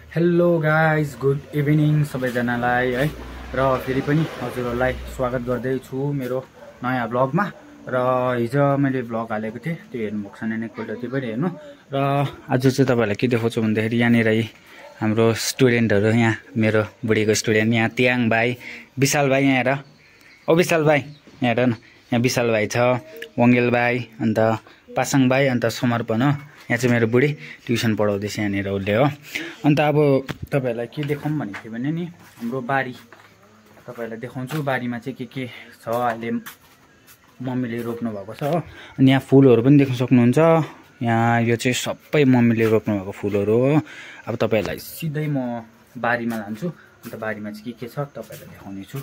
Hello guys, good evening सबैजनालाई है। र फेरि पनि हजुरहरूलाई स्वागत गर्दैछु मेरो नयाँ ब्लगमा। र हिजो मैले ब्लग हालेको थिएँ, त्यो हेर्नुभएको छैन भने एकपल्ट त्यो पनि हेर्नु। र आज चाहिँ तपाईँहरूलाई के देखाउँछु भन्दाखेरि यहाँनिर हाम्रो स्टुडेन्टहरू, यहाँ मेरो बुढीको स्टुडेन्ट, यहाँ त्याङ भाइ, विशाल भाइ यहाँ हेर, ओ विशाल भाइ यहाँ हेर न, यहाँ विशाल भाइ छ, वङ्गेल भाइ, अन्त पासाङ भाइ, अन्त समर्पण हो। यहाँ चाहिँ मेरो बुढी ट्युसन पढाउँदैछ यहाँनिर उसले हो। अन्त अब तपाईँहरूलाई के देखाउँ भनेको थियो भने नि, हाम्रो बारी तपाईँहरूलाई देखाउँछु। बारीमा चाहिँ के छ अहिले मम्मीले रोप्नु भएको छ हो। अनि यहाँ फुलहरू पनि देख्न सक्नुहुन्छ। यहाँ यो चाहिँ सबै मम्मीले रोप्नु भएको फुलहरू हो। अब तपाईँहरूलाई सिधै म बारीमा लान्छु, अन्त बारीमा चाहिँ के छ तपाईँहरूलाई देखाउने छु।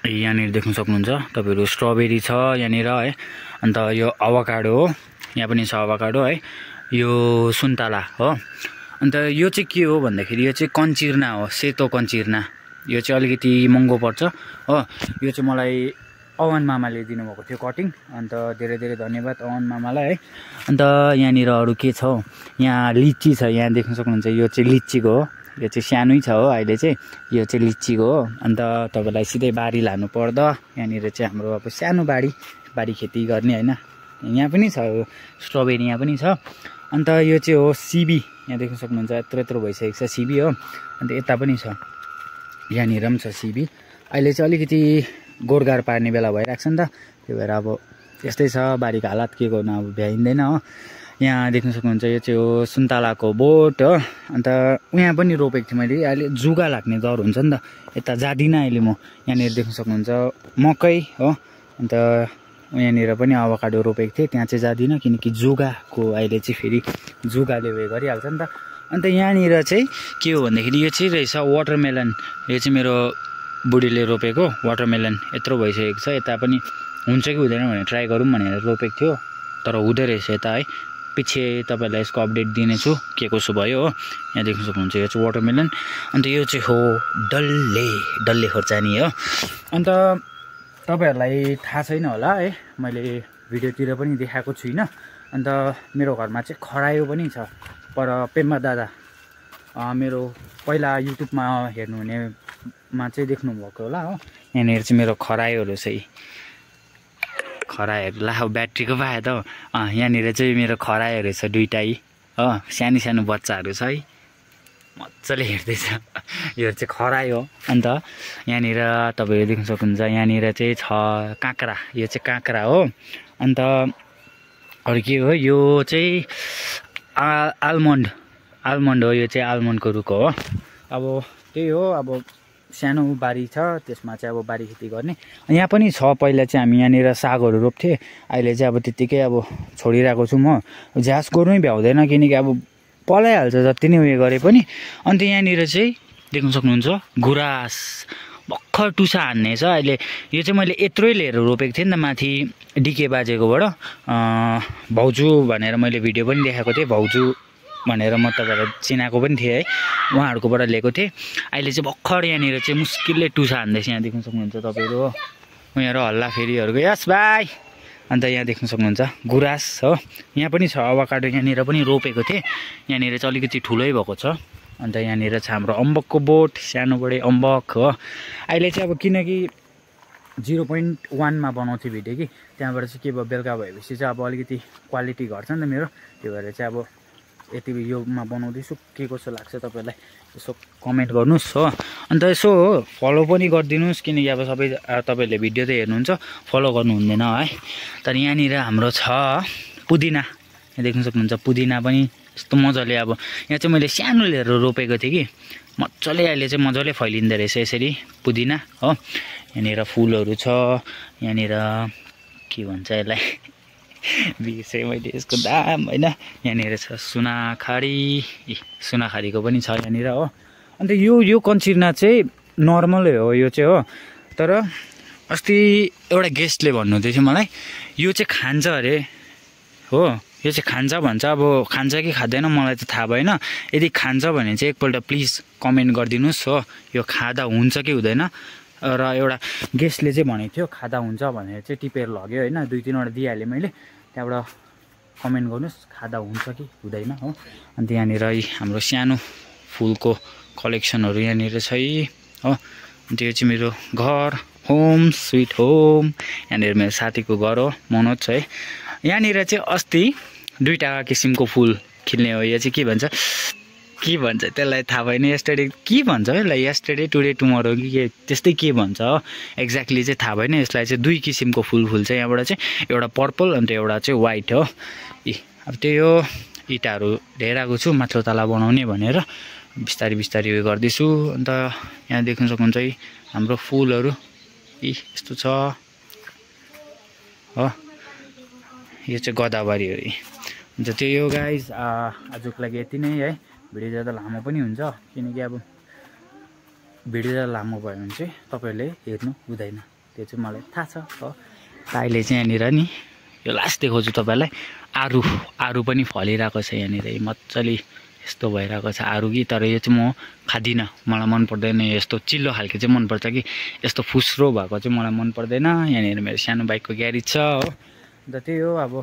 यहाँनिर देख्न सक्नुहुन्छ तपाईँहरू, स्ट्रबेरी छ यहाँनिर है, अन्त यो अभाकाडो हो, यहाँ पनि छ अभाकाडो है, यो सुन्तला हो। अन्त यो चाहिँ के हो भन्दाखेरि यो चाहिँ कञ्चिर्ना हो, सेतो कञ्चिर्ना। यो चाहिँ अलिकति महँगो पर्छ हो। यो चाहिँ मलाई अवन मामाले दिनुभएको थियो कटिङ, अन्त धेरै धेरै धन्यवाद अवन मामालाई है। अन्त यहाँनिर अरू के छ, यहाँ लिची छ, यहाँ देख्न सक्नुहुन्छ यो चाहिँ लिचीको हो। यो चाहिँ सानै छ हो अहिले चाहिँ, यो चाहिँ लिचीको हो। अन्त तपाईँलाई सिधै बारी लानु पर्दा यहाँनिर चाहिँ हाम्रो अब सानो बारी खेती गर्ने होइन, यहाँ पनि छ स्ट्रबेरी, यहाँ पनि छ। अन्त यो चाहिँ हो सिबी, यहाँ देख्न सक्नुहुन्छ यत्रो यत्रो भइसकेको छ सिबी हो। अन्त यता पनि छ, यहाँनिर पनि छ सिबी। अहिले चाहिँ अलिकति गोडगाड पार्ने बेला भइरहेको छ नि त, त्यही भएर अब यस्तै छ बारीको हालत, के गर्नु अब भ्याइँदैन हो। यहाँ देख्न सक्नुहुन्छ यो चाहिँ हो सुन्तलाको बोट हो। अन्त यहाँ पनि रोपेको थिएँ मैले, अहिले जुगा लाग्ने डर हुन्छ नि त, यता जाँदिनँ अहिले म। यहाँनिर देख्न सक्नुहुन्छ मकै हो। अन्त यहाँनिर पनि अभाकाडो रोपेको थिएँ, त्यहाँ चाहिँ जाँदिनँ किनकि जुगाको अहिले चाहिँ फेरि जुगाले उयो गरिहाल्छ नि त। अन्त यहाँनिर चाहिँ के हो भन्दाखेरि यो चाहिँ रहेछ वाटरमेलन। यो चाहिँ मेरो बुढीले रोपेको वाटरमेलन, यत्रो भइसकेको छ। यता पनि हुन्छ कि हुँदैन भनेर ट्राई गरौँ भनेर रोपेको थियो, तर हुँदो रहेछ यता है। पछि तपाईँलाई यसको अपडेट दिनेछु के कसो भयो हो। यहाँ देख्न सक्नुहुन्छ यो चाहिँ वाटरमेलन। अन्त यो चाहिँ हो डल्ले खोर्सानी हो। अन्त तपाईँहरूलाई थाहा छैन होला है, मैले भिडियोतिर पनि देखाएको छुइनँ। अन्त मेरो घरमा चाहिँ खरायो पनि छ, पर पेम्बा दादा मेरो पहिला युट्युबमा हेर्नुहुनेमा चाहिँ देख्नुभएको होला हो। यहाँनिर चाहिँ मेरो खरायोहरू चाहिँ खरायोहरू ला ब्याट्रीको पाए त यहाँनिर चाहिँ मेरो खरायोहरू छ दुइटै हो, सानो सानो बच्चाहरू छ है, मजाले हेर्दैछ। यो चाहिँ खरायो हो। अन्त यहाँनिर तपाईँहरू देख्न सक्नुहुन्छ यहाँनिर चाहिँ छ काँक्रा, यो चाहिँ काँक्रा हो। अन्त अरू के हो, यो चाहिँ आलमन्ड हो, यो चाहिँ आलमन्डको रुख हो। अब त्यही हो, अब सानो बारी छ, त्यसमा चाहिँ अब बारी खेती गर्ने। यहाँ पनि छ, पहिला चाहिँ हामी यहाँनिर सागहरू रोप्थेँ, अहिले चाहिँ अब त्यत्तिकै अब छोडिरहेको छु म। झ्यास गर्नै भ्याउँदैन किनकि अब पलाइहाल्छ जति नै उयो गरे पनि। अन्त यहाँनिर चाहिँ देख्न सक्नुहुन्छ गुराँस भर्खर टुसा हान्ने छ अहिले। यो चाहिँ मैले यत्रै लिएर रोपेको थिएँ नि त माथि डिके बाजेकोबाट, भाउजू भनेर मैले भिडियो पनि देखाएको थिएँ, भाउजू भनेर म तपाईँलाई चिनाएको पनि थिएँ है, उहाँहरूकोबाट लिएको थिएँ। अहिले चाहिँ भर्खर यहाँनिर चाहिँ मुस्किलले टुसा हान्दैछ, यहाँ देख्न सक्नुहुन्छ तपाईँहरू हो। उनीहरू हल्ला फेरिहरूको यस भाइ। अन्त यहाँ देख्न सक्नुहुन्छ गुराँस हो। यहाँ पनि छ अभाकाडो, यहाँनिर पनि रोपेको थिएँ, यहाँनिर चाहिँ अलिकति ठुलै भएको छ। अन्त यहाँनिर छ हाम्रो अम्बकको बोट, सानोबडे अम्बक हो। अहिले चाहिँ अब किनकि 0.1मा बनाउँथेँ भिडियो कि, त्यहाँबाट चाहिँ के भयो बेलुका भएपछि चाहिँ अब अलिकति क्वालिटी घट्छ नि त मेरो, त्यो भएर चाहिँ अब यति योमा बनाउँदैछु। के कसो लाग्छ तपाईँलाई यसो कमेन्ट गर्नुहोस् हो। अन्त यसो फलो पनि गरिदिनुहोस् किनकि अब सबै तपाईँहरूले भिडियो त हेर्नुहुन्छ, फलो गर्नु हुँदैन है। तर यहाँनिर हाम्रो छ पुदिना, यहाँ देख्न सक्नुहुन्छ पुदिना पनि यस्तो मजाले, अब यहाँ चाहिँ मैले सानो लिएर रोपेको थिएँ कि मजाले, अहिले चाहिँ मजाले फैलिँदो रहेछ यसरी पुदिना हो। यहाँनिर फुलहरू छ, यहाँनिर के भन्छ यसलाई बिर्सेँ मैले यसको दाम होइन। यहाँनिर छ सुनाखारीको पनि छ यहाँनिर हो। अन्त यो कञ्चिर्ना चाहिँ नर्मलै हो यो चाहिँ हो, तर अस्ति एउटा गेस्टले भन्नुहुँदै थियो मलाई यो चाहिँ खान्छ अरे हो, यो चाहिँ खान्छ भन्छ। अब खान्छ कि खाँदैन मलाई त थाहा भएन, यदि खान्छ भने चाहिँ एकपल्ट प्लिज कमेन्ट गरिदिनुहोस् हो, यो खाँदा हुन्छ कि हुँदैन। र एउटा गेस्टले चाहिँ भनेको थियो खाँदा हुन्छ भनेर चाहिँ टिपेर लग्यो होइन, 2-3वटा दिइहालेँ मैले, त्यहाँबाट कमेन्ट गर्नुहोस् खाँदा हुन्छ कि हुँदैन हो। अन्त यहाँनिर हाम्रो सानो फुलको कलेक्सनहरू यहाँनिर छ है हो। त्यो चाहिँ मेरो घर, होम स्विट होम। यहाँनिर मेरो साथीको घर हो, मनोज छ है। यहाँनिर चाहिँ अस्ति 2टा किसिमको फुल खिल्ने हो। यो चाहिँ के भन्छ त्यसलाई थाहा भएन। यस्टरडे के भन्छ यसलाई, यस्टरडे टुडे टुमोरो कि के त्यस्तै के भन्छ एक्ज्याक्टली चाहिँ थाहा भएन। यसलाई चाहिँ 2 किसिमको फुल फुल्छ यहाँबाट चाहिँ, एउटा पर्पल अन्त एउटा चाहिँ व्हाइट हो। अब त्यही हो, इँटाहरू ढेर आएको छु माथिल्लो तला बनाउने भनेर बिस्तारै बिस्तारै उयो गर्दैछु। अन्त यहाँ देख्न सक्नुहुन्छ है हाम्रो फुलहरू यस्तो छ हो। यो चाहिँ गदावरी हो। अन्त त्यही हो गाइज, आजको लागि यति नै है। भिडियो ज्यादा लामो पनि हुन्छ, किनकि अब भिडियो ज्यादा लामो भयो भने चाहिँ तपाईँहरूले हेर्नु हुँदैन, त्यो चाहिँ मलाई थाहा छ हो। अहिले चाहिँ यहाँनिर नि यो लास्ट देखाउँछु तपाईँलाई। आरु पनि फलिरहेको छ यहाँनिर मजाले यस्तो भइरहेको छ आरु कि। तर यो चाहिँ म खादिनँ, मलाई मन पर्दैन। यस्तो चिल्लो खालको चाहिँ मनपर्छ कि यस्तो फुस्रो भएको चाहिँ मलाई मन पर्दैन। यहाँनिर मेरो सानो बाइकको ग्यारेज छ हो। अन्त त्यही हो, अब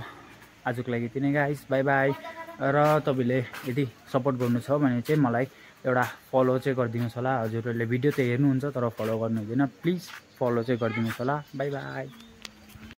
आजको लागि यति नै गाइस, बाई बाई। र तपाईँले यदि सपोर्ट गर्नु छ भने चाहिँ मलाई एउटा फलो चाहिँ गरिदिनुहोस् होला। हजुरहरूले भिडियो त हेर्नुहुन्छ तर फलो गर्नु हुँदैन, प्लिज फलो चाहिँ गरिदिनुहोस् होला। By by.